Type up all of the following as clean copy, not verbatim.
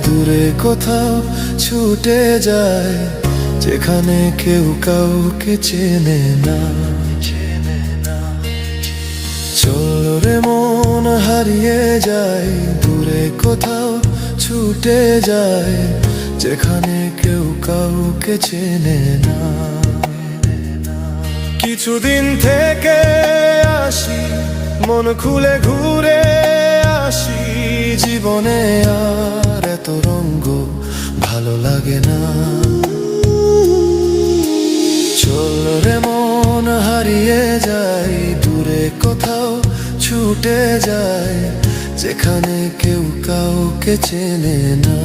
দূরে কোথাও ছুটে যায়, যেখানে কেউ কাউকে চেনে না। চল রে মন হারিয়ে যায়, দূরে কোথাও ছুটে যায়, যেখানে কেউ কাউকে চেনে না। কিছুদিন থেকে আসি, মন খুলে ঘুরে আসি, জীবনে আর এত রঙ্গ ভালো লাগে না। চল রে মন হারিয়ে যায়, দূরে কোথাও ছুটে যায়, যেখানে কেউ কাউকে চেনে না।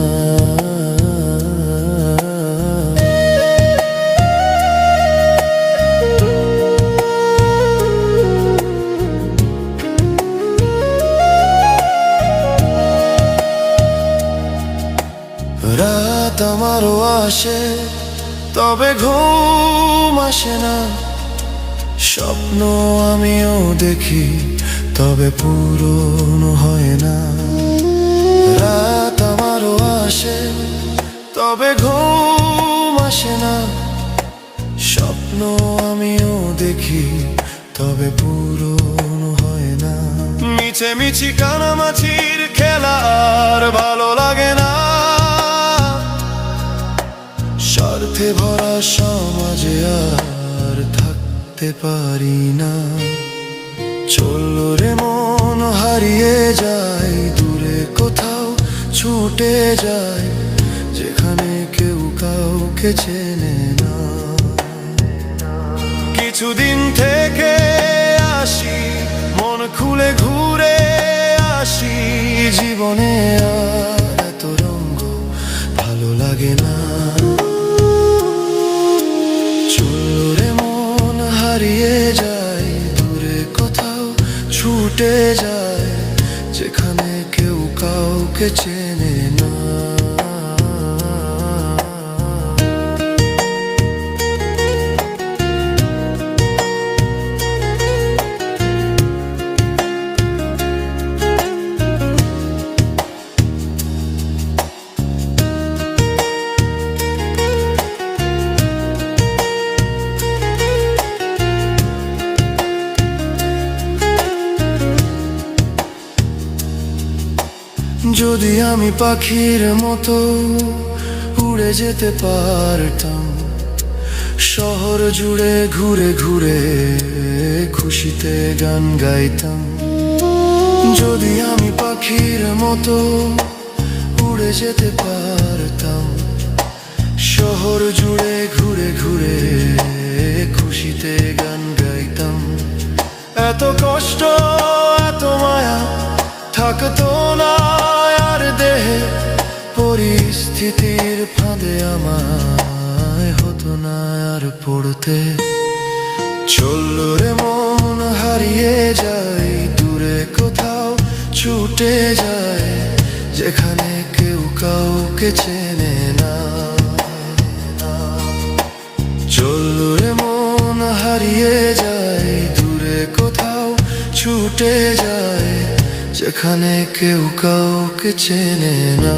রাত আমারও আসে, তবে ঘুম আসে না। স্বপ্ন আমিও দেখি, তবে পূরণ হয় না। রাত আমারও আসে, তবে ঘুম আসে না। স্বপ্ন আমিও দেখি, তবে পূরণ হয় না। মিছি কানামাছির খেলা আর ভালো লাগে না। স্বার্থে ভরা সমাজে আর থাকতে পারি না। চল রে মন হারিয়ে যায়, দূরে কোথাও ছুটে যায়, যেখানে কেউ কাউকে চেনে না। কিছুদিন থেকে আসি, মন খুলে ঘুরে আসি, জীবনে আর এত রঙ্গ ভালো লাগে না। হারিয়ে যায়, দূরে কোথাও ছুটে যায়, যেখানে কেউ কাউকে চেনে না। যদি আমি পাখির মতো উড়ে যেতে পারতাম, শহর জুড়ে ঘুরে ঘুরে খুশিতে গান গাইতাম। যদি আমি পাখির মতো উড়ে যেতে পারতাম, শহর জুড়ে ঘুরে ঘুরে খুশিতে গান গাইতাম। এত কষ্ট এত মায়া থাকতো না আর দেহে, পরিস্থিতির ফাঁদে আমায় হতো না আর পড়তে। চল রে মন হারিয়ে যায়, দূরে কোথাও ছুটে যায়, যেখানে কেউ কাউকে চেনে না। চল রে মন হারিয়ে যায়, দূরে কোথাও ছুটে যায়, যেখানে কেউ কাউকে চেনে না।